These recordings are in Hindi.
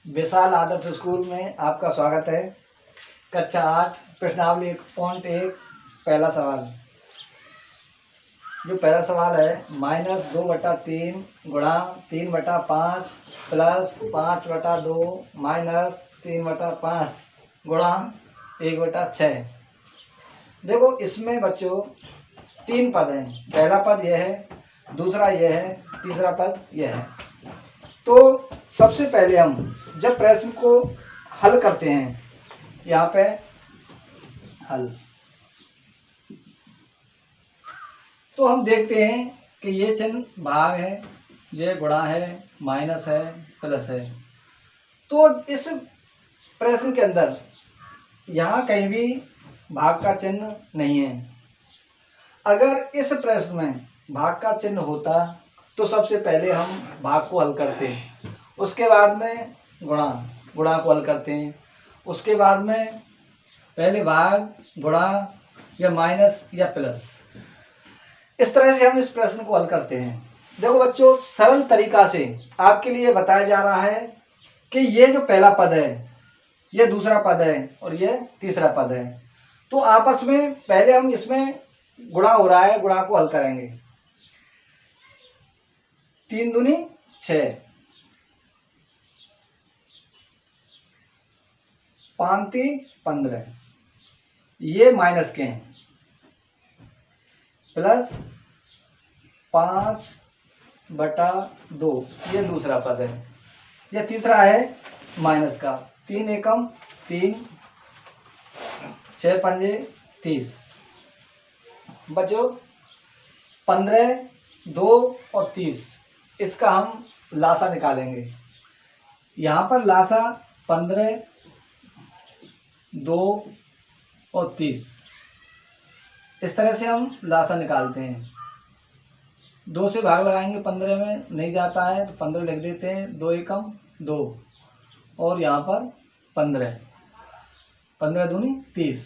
विशाल आदर्श स्कूल में आपका स्वागत है। कक्षा 8 प्रश्नावली 1.1 पहला सवाल। जो पहला सवाल है -2/3 गुणा 3/5 प्लस 5/2 माइनस 3/5 गुणा 1/6। देखो इसमें बच्चों 3 पद हैं। पहला पद यह है, दूसरा यह है, तीसरा पद यह है। तो सबसे पहले हम जब प्रश्न को हल करते हैं, यहाँ पे हल, तो हम देखते हैं कि ये चिन्ह भाग है, ये गुणा है, माइनस है, प्लस है। तो इस प्रश्न के अंदर यहाँ कहीं भी भाग का चिन्ह नहीं है। अगर इस प्रश्न में भाग का चिन्ह होता तो सबसे पहले हम भाग को हल करते हैं, उसके बाद में गुणा को हल करते हैं, उसके बाद में पहले भाग, गुणा या माइनस या प्लस। इस तरह से हम इस प्रश्न को हल करते हैं। देखो बच्चों, सरल तरीका से आपके लिए बताया जा रहा है कि ये जो पहला पद है, ये दूसरा पद है और ये तीसरा पद है। तो आपस में पहले हम इसमें गुणा हो रहा है, गुणा को हल करेंगे। 3 दूनी 6, 5 3 15, ये माइनस के हैं, प्लस 5/2 ये दूसरा पद है। ये तीसरा है माइनस का। 3 एकम 3, 6 पंजे 30। बच्चों 15, 2 और 30, इसका हम लासा निकालेंगे। यहाँ पर लासा 15, 2 और 30, इस तरह से हम लासा निकालते हैं। 2 से भाग लगाएंगे, 15 में नहीं जाता है तो 15 लिख देते हैं। 2 एकम 2 और यहाँ पर 15, 15 दूनी 30।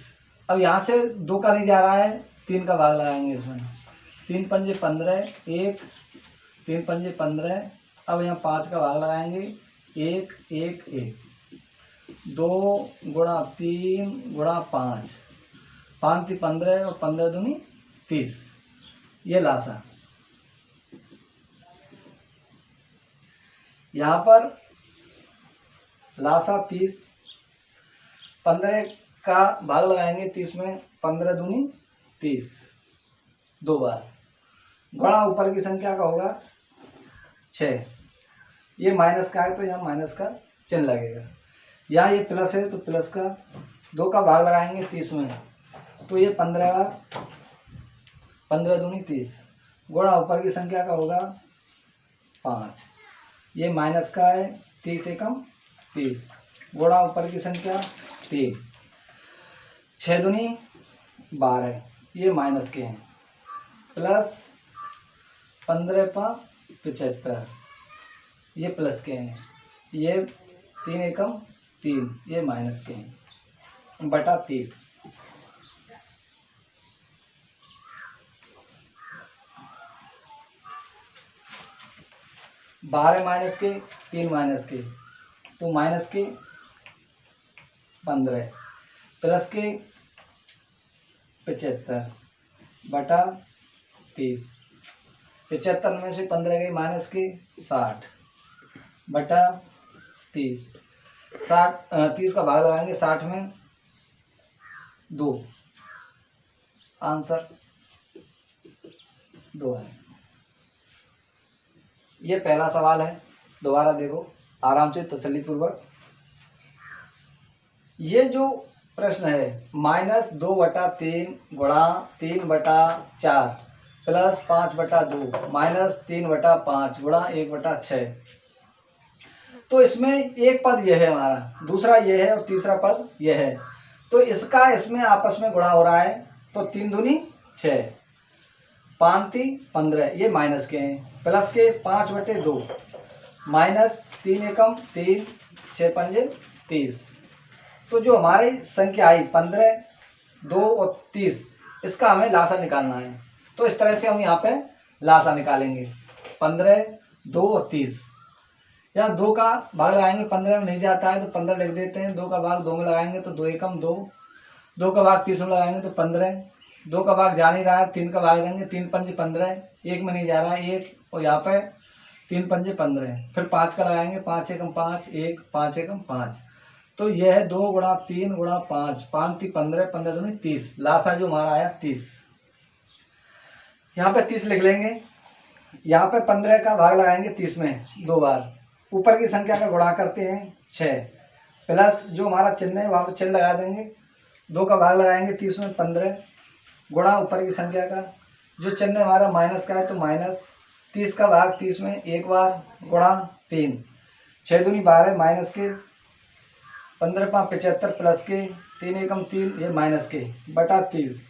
अब यहाँ से 2 का नहीं जा रहा है, 3 का भाग लगाएंगे इसमें। 3 पंजे 15, 1 3 पंजे 15। अब यहाँ 5 का भाग लगाएंगे, 1 1 1, 2 गुणा 3 गुणा 5, 5 3 15 और 15 दूनी 30, ये लासा। यहाँ पर लासा 30, 15 का भाग लगाएंगे 30 में, 15 दूनी 30, 2 बार। गुणा ऊपर की संख्या का होगा 6, ये माइनस का है तो यहाँ माइनस का चिन्ह लगेगा। यहाँ ये प्लस है तो प्लस का 2 का भाग लगाएंगे 30 में, तो ये 15 बार, 15 दूनी 30। गुणा ऊपर की संख्या का होगा 5, ये माइनस का है, 30 एकम 30। गुणा ऊपर की संख्या 3, 6 दूनी 12, ये माइनस के हैं, प्लस 15 5 75, ये प्लस के हैं। ये 3 एकम 3, ये माइनस के हैं, बटा 30। बारह माइनस के, 3 माइनस के, तो माइनस के 15, प्लस के 75 बटा 30। 75 में से 15 गए माइनस के 60 बटा 30। 30 का भाग लगाएंगे 60 में, 2, आंसर 2 है। ये पहला सवाल है। दोबारा देखो आराम से, तसल्लीपूर्वक। ये जो प्रश्न है -2/3 गुणा 3/4 प्लस 5/2 माइनस 3/5 गुणा 1/6। तो इसमें एक पद यह है हमारा, दूसरा यह है और तीसरा पद यह है। तो इसका इसमें आपस में गुणा हो रहा है, तो 3 दूनी 6, 5 3 15, ये माइनस के हैं, प्लस के 5/2 माइनस 3 एकम 3, 6 पंजे 30। तो जो हमारी संख्या आई 15, 2 और 30, इसका हमें लासा निकालना है। तो इस तरह से हम यहाँ पे लासा निकालेंगे। 15, 2 और 30, यहाँ 2 का भाग लगाएंगे 15 में नहीं जाता है तो 15 लिख देते हैं। 2 का भाग 2 में लगाएंगे तो 2 एकम 2। 2 का भाग 30 में लगाएंगे तो 15। 2 का भाग जा नहीं रहा है, 3 का भाग देंगे, 3 पंजे 15, 1 में नहीं जा रहा है 1, और यहाँ पे 3 पंजे 15। फिर 5 का लगाएंगे, 5 एकम 5, 1, 5 एकम 5। तो यह है 2 गुणा 3 गुणा 5, 5 3 15, 15 दूनी 30। लासा जो हमारा आया 30। यहाँ पे 30 लिख लेंगे। यहाँ पे 15 का भाग लगाएंगे 30 में 2 बार। ऊपर की संख्या का गुणा करते हैं 6, प्लस जो हमारा चिन्ह है वहाँ पर चिन्ह लगा देंगे। 2 का भाग लगाएंगे 30 में 15, गुणा ऊपर की संख्या का जो चिन्ह हमारा माइनस का है तो माइनस 30 का भाग 30 में एक बार, गुणा 3। 6 दूनी 12 माइनस के, 15 5 75 प्लस के, 3 एकम 3 ये माइनस के, बटा 30।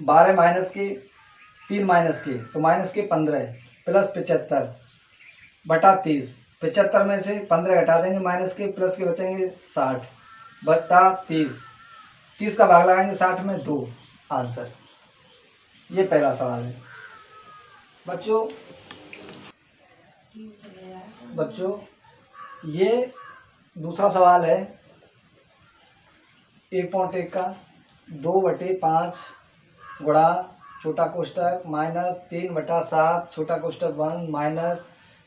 12 माइनस के, 3 माइनस के तो माइनस के 15 प्लस 75 बटा 30। 75 में से 15 घटा देंगे माइनस के, प्लस के बचेंगे 60 बटा 30। 30 का भाग लगाएंगे 60 में 2। आंसर ये पहला सवाल है। बच्चों ये दूसरा सवाल है 1.1 का 2/5 गुणा छोटा कोष्टक माइनस 3/7 छोटा कोष्टक 1 माइनस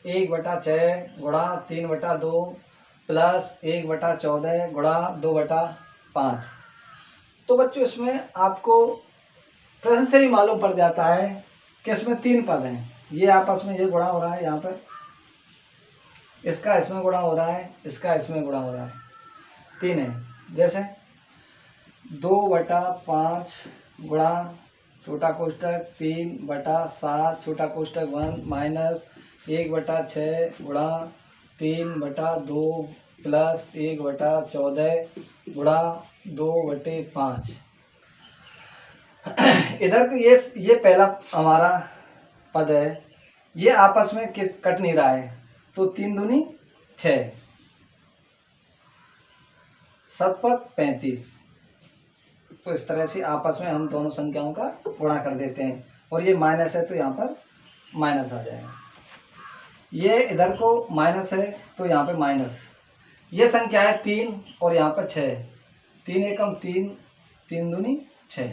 1/6 गुणा 3/2 प्लस 1/14 गुणा 2/5। तो बच्चों इसमें आपको प्रश्न से ही मालूम पड़ जाता है कि इसमें 3 पद हैं। ये आपस में ये गुणा हो रहा है, यहाँ पर इसका इसमें गुणा हो रहा है, इसका इसमें गुणा हो रहा है, 3 है। जैसे 2/5 गुणा छोटा कोष्टक 3/7 छोटा कोष्टक 1 माइनस 1/6 गुणा 3/2 प्लस 1/14 गुणा 2/5। इधर ये पहला हमारा पद है, ये आपस में कट नहीं रहा है तो 3 दूनी 6, 7 पद 35। तो इस तरह से आपस में हम दोनों संख्याओं का गुणा कर देते हैं, और ये माइनस है तो यहाँ पर माइनस आ जाएगा। ये इधर को माइनस है तो यहाँ पे माइनस। ये संख्या है 3 और यहाँ पर 6, 3 एकम 3, 3 दूनी 6,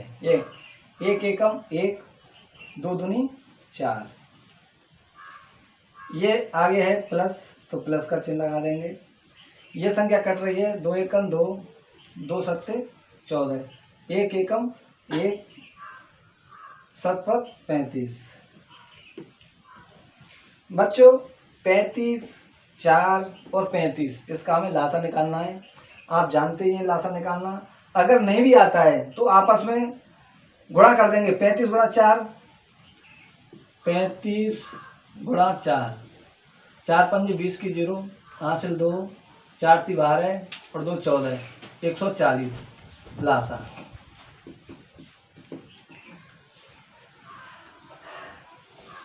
1 एकम 1, 2 दूनी 4। ये आगे है प्लस तो प्लस का चिन्ह लगा देंगे। ये संख्या कट रही है 2 एकम 2, 2 सत्ते 14, 1 एकम 1, 7 पद 35। बच्चों 35, 4 और 35 इसका हमें लासा निकालना है। आप जानते ही हैं लासा निकालना। अगर नहीं भी आता है तो आपस में गुणा कर देंगे। 35 गुणा 4, 35 गुणा 4, 4 पंजे 20 की 0, हासिल 2, 4 × 12 और 2 14, 140 लासा।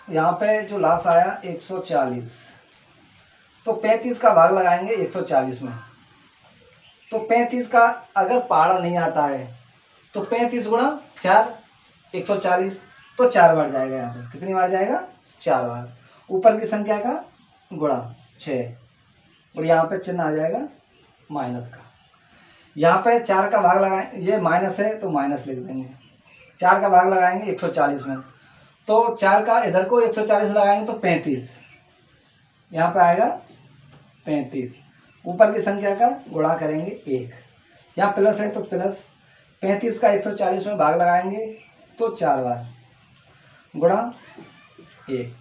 यहाँ पे जो लासा आया 140, तो 35 का भाग लगाएंगे 140 में। तो 35 का अगर पहाड़ा नहीं आता है तो 35 गुणा 4 140, तो 4 बार जाएगा। यहाँ पे कितनी बार जाएगा? 4 बार। ऊपर की संख्या का गुणा 6, और यहाँ पे चिन्ह आ जाएगा माइनस का। यहाँ पे 4 का भाग लगाएं, ये माइनस है तो माइनस लिख देंगे। 4 का भाग लगाएंगे 140 में, तो 4 का इधर को 140 में लगाएंगे तो 35, यहाँ पे आएगा 35। ऊपर की संख्या का गुणा करेंगे 1, यहाँ प्लस है तो प्लस। 35 का 140 में भाग लगाएंगे तो 4 बार, गुणा 1।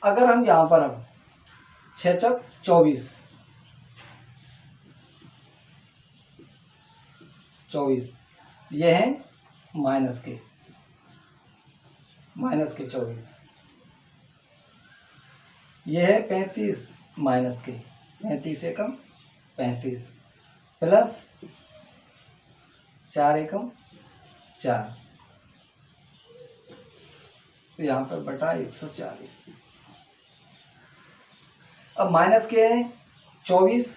अगर हम यहाँ पर अब 6 चौक 24, 24 ये है माइनस के 24, ये है 35 माइनस के 35 एकम 35 प्लस 4 एकम 4, तो यहाँ पर बटा 140। अब माइनस के हैं 24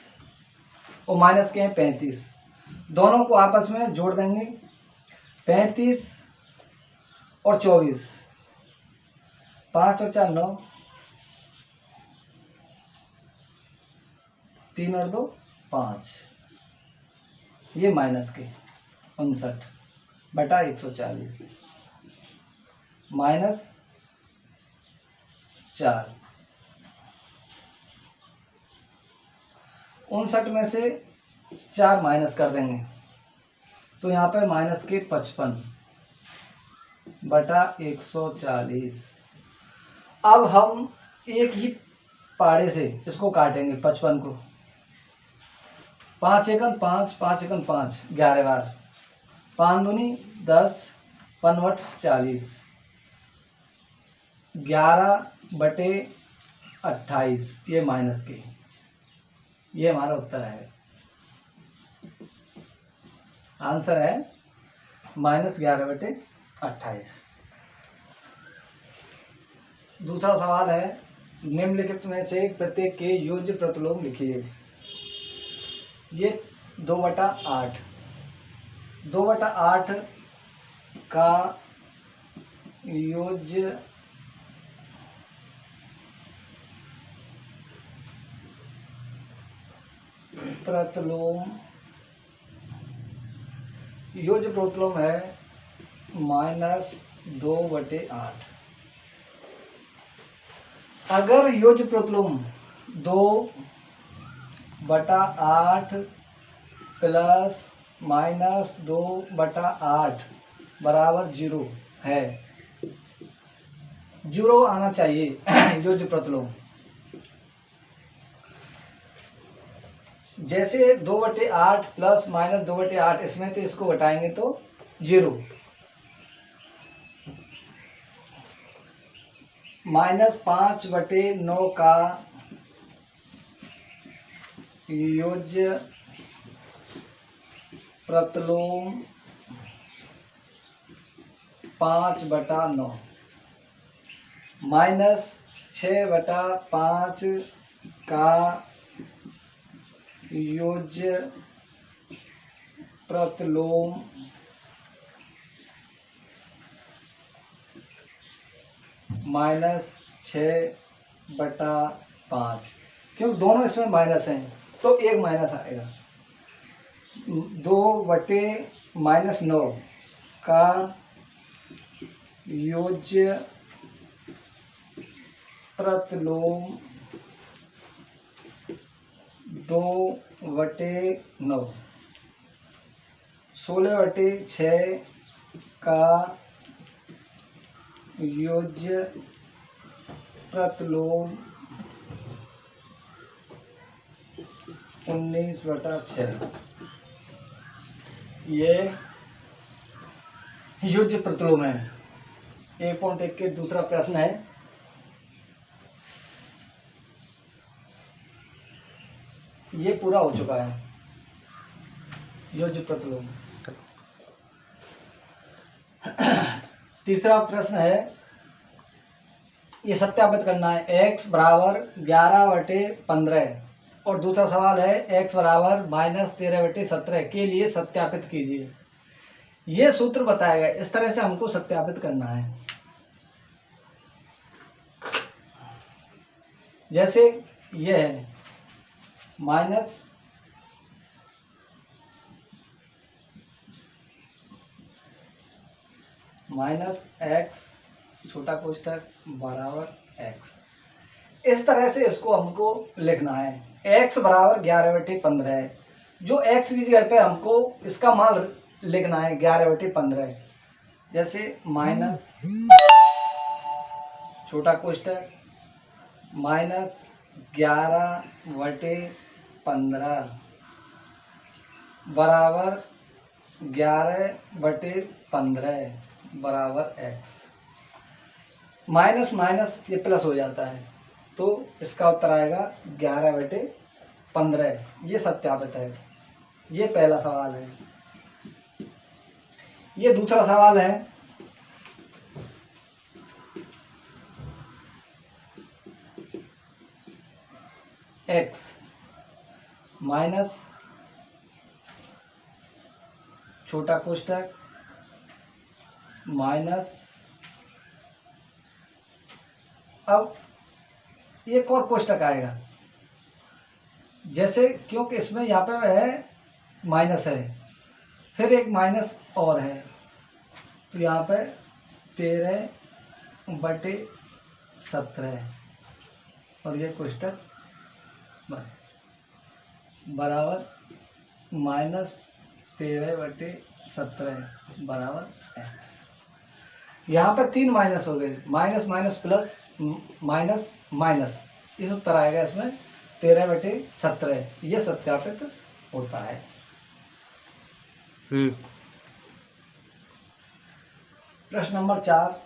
और माइनस के हैं 35, दोनों को आपस में जोड़ देंगे। 35 और 24, 5 और 4 9, 3 और 2 5, ये माइनस के 59/140 माइनस 4। 59 में से 4 माइनस कर देंगे तो यहाँ पर माइनस के 55/140। अब हम एक ही पाड़े से इसको काटेंगे 55 को। 5 एकम 5, 5 एकम 5, 11 बार, 5 दूनी 10, 5/40, 11/28, ये माइनस के, ये हमारा उत्तर है। आंसर है -11/28। दूसरा सवाल है, निम्नलिखित में से प्रत्येक के योज्य प्रतिलोम लिखिए। ये 2/8, 2/8 का योज्य प्रतिलोम, योज्य प्रतिलोम है -2/8। अगर योज्य प्रतिलोम 2/8 प्लस -2/8 बराबर 0 है, 0 आना चाहिए योज्य प्रतिलोम। जैसे 2/8 प्लस -2/8, इसमें तो इसको घटाएंगे तो 0, -5/9 का योज्य प्रतिलोम 5/9, -6/5 का योज्य प्रतिलोम -6/5, क्योंकि दोनों इसमें माइनस हैं तो एक माइनस आएगा। 2/-9 का योज्य प्रतिलोम 2/9, 16/6 का योज्य प्रतिलोम 19/6। ये योज्य प्रतिलोम है। 1.1 के दूसरा प्रश्न है, ये पूरा हो चुका है योज्य प्रतिलोम। तीसरा प्रश्न है, ये सत्यापित करना है, x बराबर 11/15 और दूसरा सवाल है x बराबर -13/17 के लिए सत्यापित कीजिए। ये सूत्र बताया गया, इस तरह से हमको सत्यापित करना है। जैसे यह है माइनस x छोटा कोष्ठक बराबर x, इस तरह से इसको हमको लिखना है। x बराबर 11/15 है, जो x की जगह पे हमको इसका मान लिखना है 11/15। जैसे माइनस छोटा कोष्ठक -11/15 बराबर 11/15 बराबर x। माइनस माइनस ये प्लस हो जाता है तो इसका उत्तर आएगा 11/15। ये सत्यापित है। ये पहला सवाल है। ये दूसरा सवाल है, x माइनस छोटा कोष्ठक माइनस, अब एक और कोष्ठक आएगा जैसे क्योंकि इसमें यहाँ पे है माइनस है, फिर एक माइनस और है, तो यहाँ पे 13/17 और ये कोष्टक बराबर -13/17 बराबर x। यहाँ पर 3 माइनस हो गए, minus minus plus minus minus, इस उत्तर आएगा इसमें 13/17। ये सत्यापित होता है। प्रश्न नंबर 4,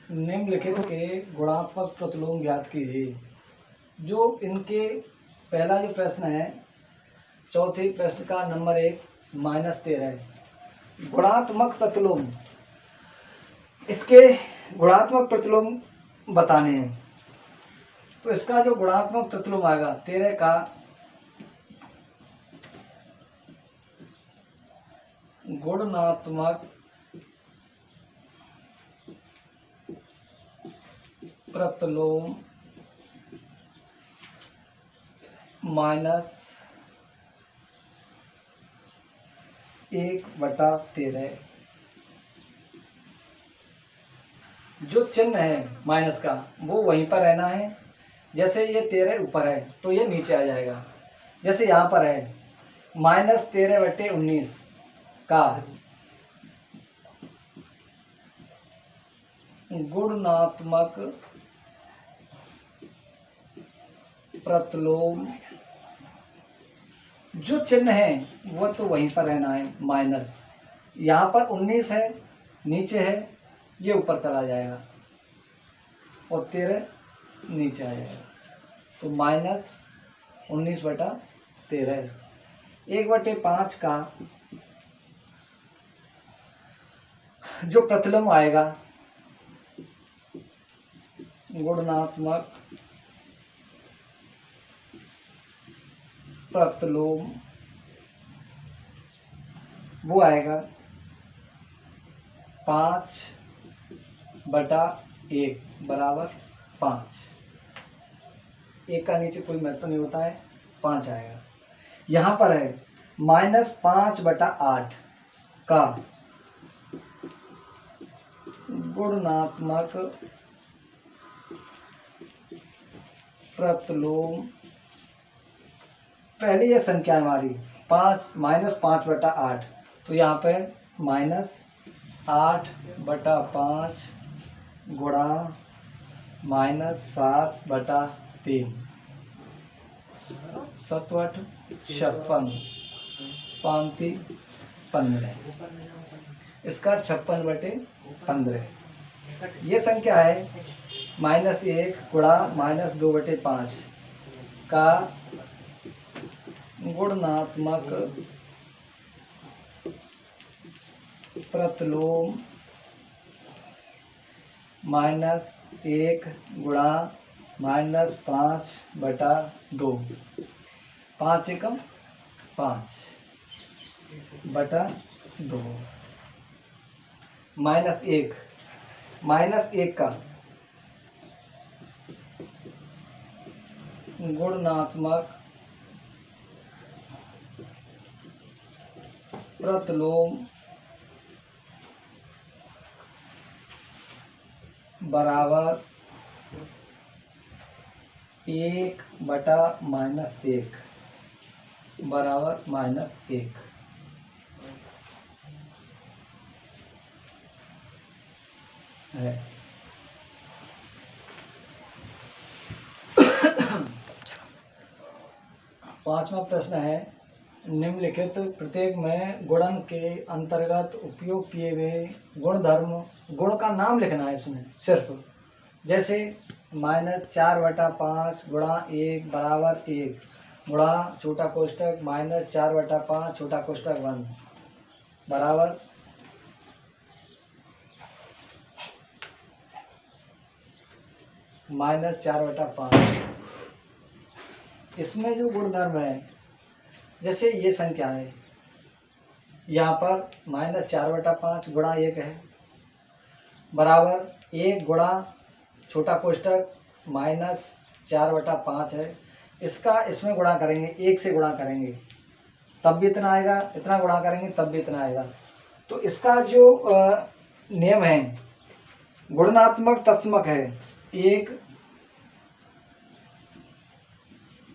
निम्नलिखित के गुणात्मक प्रतिलोम ज्ञात कीजिए। जो इनके पहला जो प्रश्न है, चौथे प्रश्न का नंबर 1 -13 गुणात्मक प्रतिलोम, इसके गुणात्मक प्रतिलोम बताने हैं। तो इसका जो गुणात्मक प्रतिलोम आएगा 13 का गुणात्मक प्रतिलोम -1/13, जो चिन्ह है माइनस का वो वहीं पर रहना है। जैसे ये 13 ऊपर है तो ये नीचे आ जाएगा। जैसे यहाँ पर है -13/19 का गुणात्मक प्रतिलोम, जो चिन्ह है वो तो वहीं पर रहना है माइनस। यहाँ पर 19 है, नीचे है, ये ऊपर चला जाएगा और 13 नीचे आ जाएगा, तो -19/13। 1/5 का जो प्रतिलोम आएगा गुणात्मक प्रतिलोम, वो आएगा 5/1 बराबर 5। 1 का नीचे कोई महत्व नहीं होता है, 5 आएगा। यहाँ पर है -5/8 का गुणात्मक प्रतिलोम, पहले ये संख्या हमारी 5/8, तो यहाँ पे -8/5 गुणा -7/3, 7/8 56, 5×3 15, इसका 56/15। ये संख्या है -1 गुणा -2/5 का गुणात्मक प्रतिलोम -1 गुणा -5/2, 5 एकम 5/2 -1 का गुणात्मक प्रतिलोम बराबर 1/-1 बराबर -1 है। पांचवा प्रश्न है, निम्नलिखित प्रत्येक में गुणन के अंतर्गत उपयोग किए गए गुणधर्म, गुण का नाम लिखना है इसमें सिर्फ। जैसे -4/5 गुणा 1 बराबर 1 गुणा छोटा कोष्टक -4/5 छोटा कोष्टक 1 बराबर -4/5। इसमें जो गुणधर्म है, जैसे ये संख्या है, यहाँ पर -4/5 गुणा 1 है बराबर 1 गुणा छोटा कोष्टक -4/5 है, इसका इसमें गुणा करेंगे, 1 से गुणा करेंगे तब भी इतना आएगा, इतना गुणा करेंगे तब भी इतना आएगा। तो इसका जो नियम है गुणनात्मक तत्समक है, एक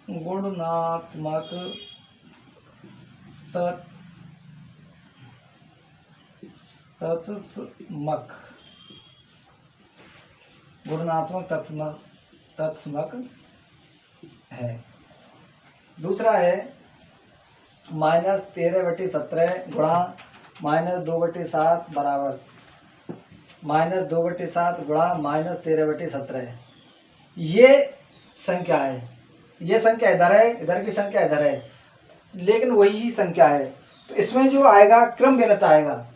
गुणनात्मक तत्समक, गुणनात्मक तत्समक है। दूसरा है -13/17 गुणा -2/7 बराबर -2/7 गुणा -13/17। ये संख्या है, ये संख्या इधर है, इधर की संख्या इधर है, लेकिन वही ही संख्या है। तो इसमें जो आएगा क्रम भिन्नता आएगा।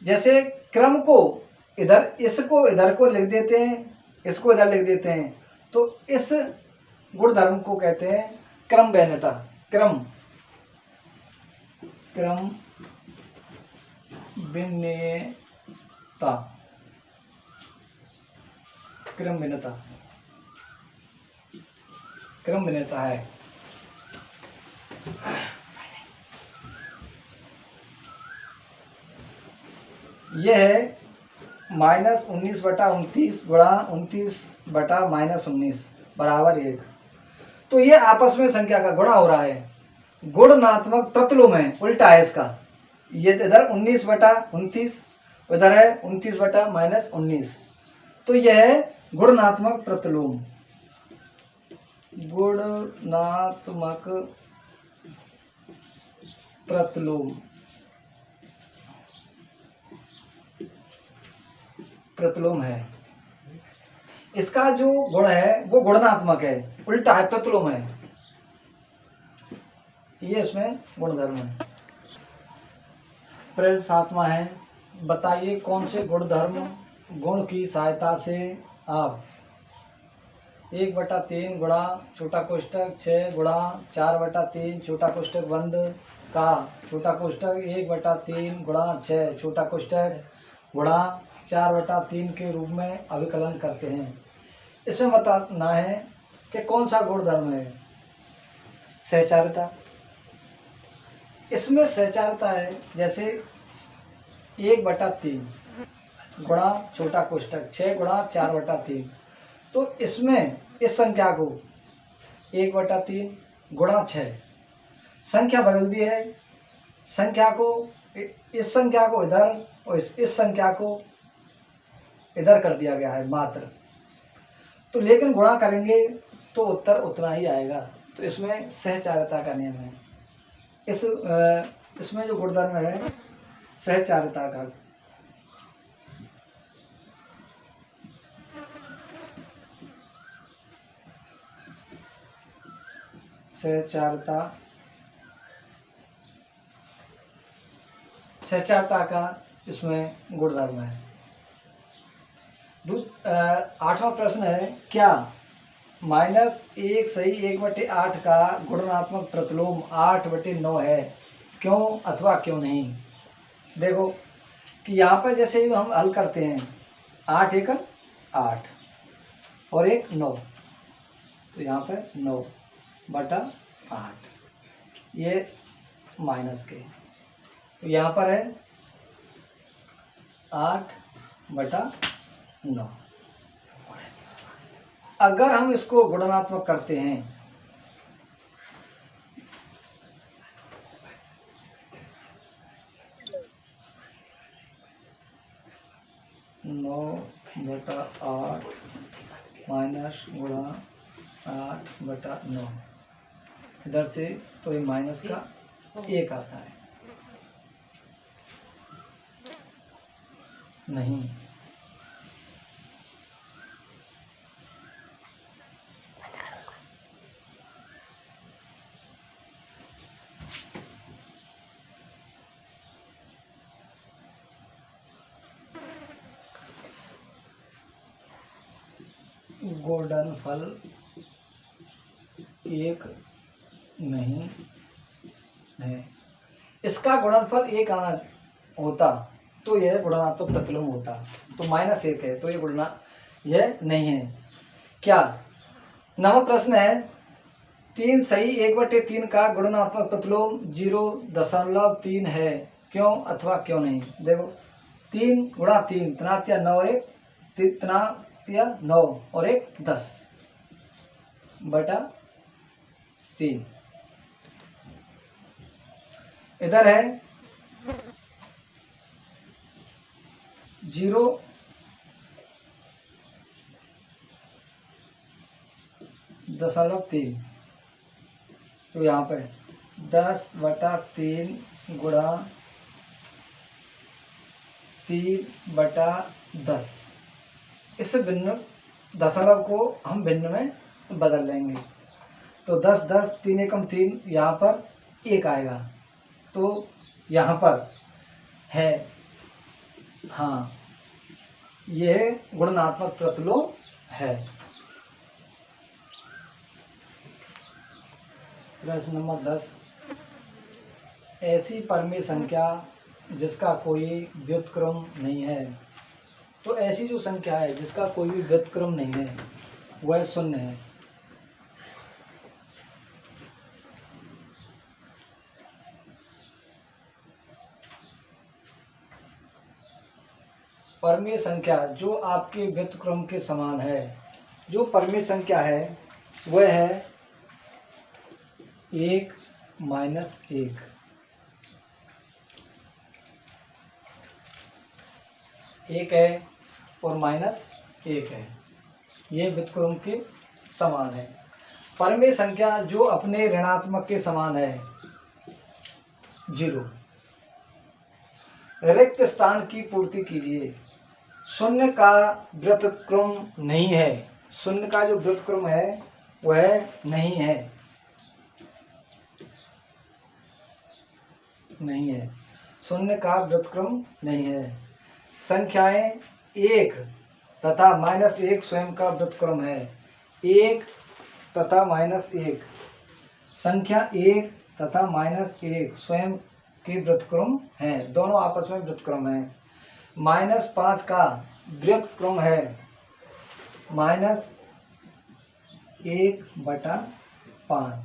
जैसे क्रम को इधर, इसको इधर को लिख देते हैं, इसको इधर लिख देते हैं, तो इस गुणधर्म को कहते हैं क्रम भिन्नता। क्रम भिन्नता, क्रम भिन्नता, क्रम भिन्नता है। यह है -19/29 गुणा 29/-19 बराबर 1। तो ये आपस में संख्या का गुणा हो रहा है, गुणनात्मक प्रतिलोम है, उल्टा है इसका। ये इधर 19/29, उधर है 29/-19। तो यह है गुणनात्मक प्रतिलोम, गुणनात्मक प्रतिलोम, प्रतिलोम है। इसका जो गुण है वो गुणनात्मक है, उल्टा है, प्रतिलोम है। ये इसमें गुणधर्म है। प्रश्न 7वां है, बताइए कौन से गुणधर्म गुण की सहायता से आप 1/3 गुणा छोटा कोष्टक 6 गुणा 4/3 छोटा कोष्टक बंद का छोटा कोष्टक 1/3 गुणा 6 छोटा कोष्टक गुणा 4/3 के रूप में अभिकलन करते हैं। इसमें बताना है कि कौन सा गुणधर्म है। सहचारिता, इसमें सहचारिता है। जैसे 1/3 गुणा छोटा कोष्टक 6 गुणा 4/3, तो इसमें इस संख्या को 1/3 गुणा 6 संख्या बदल दी है, संख्या को इस संख्या को इधर और इस संख्या को इधर कर दिया गया है मात्र। तो लेकिन गुणा करेंगे तो उत्तर उतना ही आएगा। तो इसमें सहचारिता का नियम है। इसमें जो गुणधर्म है सहचारिता का, सहचारिता, सहचारिता का इसमें गुणधर्म है। 8वां प्रश्न है, क्या -1 सही 1/8 का गुणनात्मक प्रतिलोम 8/9 है, क्यों अथवा क्यों नहीं। देखो कि यहाँ पर जैसे ही हम हल करते हैं 8 एकम 8 और 1 9, तो यहाँ पर 9/8 ये माइनस के, तो यहाँ पर है 8/9। अगर हम इसको गुणनात्मक करते हैं 9/8 माइनस गुणा 8/9 इधर से, तो ये माइनस का 1 आता है। नहीं, गुणनफल 1 नहीं है। इसका गुणनफल 1 आना होता तो यह गुणनात्मक प्रतिलोम होता, तो -1 है, तो यह नहीं है। क्या 9वां प्रश्न है, 3 सही 1/3 का गुणनात्मक प्रतिलोम 0.3 है, क्यों अथवा क्यों नहीं। देखो 3 गुणा 3 तनात्या 9 और 1 तनात्या 9 और 1 10/3। इधर है 0.3, तो यहाँ पे 10/3 गुणा 3/10। इस भिन्न दशमलव को हम भिन्न में बदल लेंगे, तो 10 10 3 एकम 3, यहाँ पर 1 आएगा, तो यहाँ पर है, हाँ यह गुणनात्मक प्रतिलोम है। प्रश्न नंबर 10, ऐसी परमेय संख्या जिसका कोई व्युत्क्रम नहीं है। तो ऐसी जो संख्या है जिसका कोई भी व्युत्क्रम नहीं है वह शून्य है। परमेय संख्या जो आपके व्युत्क्रम के समान है, जो परमेय संख्या है वह है 1 - 1। एक है और -1 है, ये व्युत्क्रम के समान है। परमेय संख्या जो अपने ऋणात्मक के समान है 0। रिक्त स्थान की पूर्ति कीजिए। शून्य का व्युत्क्रम नहीं है, शून्य का जो व्युत्क्रम है वह नहीं है, नहीं है, शून्य का व्युत्क्रम नहीं है। संख्याएं 1 तथा -1 स्वयं का व्युत्क्रम है। 1 तथा -1, संख्या 1 तथा -1 स्वयं के व्युत्क्रम हैं, दोनों आपस में व्युत्क्रम हैं। -5 का व्युत्क्रम है -1/5।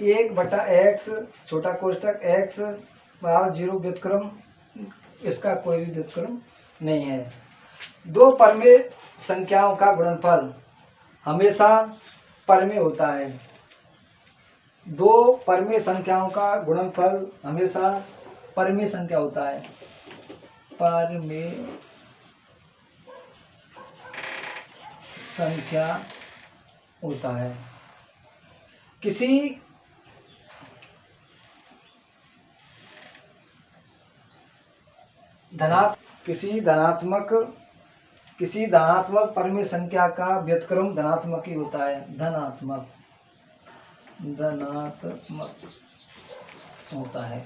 1/x छोटा कोष्ठक x बराबर 0 व्युत्क्रम, इसका कोई भी व्युत्क्रम नहीं है। दो परमेय संख्याओं का गुणनफल हमेशा परमेय होता है। दो परमेय संख्याओं का गुणनफल हमेशा परमेय संख्या होता है, परमेय संख्या होता है। किसी धनात्मक परमेय संख्या का व्युत्क्रम धनात्मक ही होता है, धनात्मक होता है।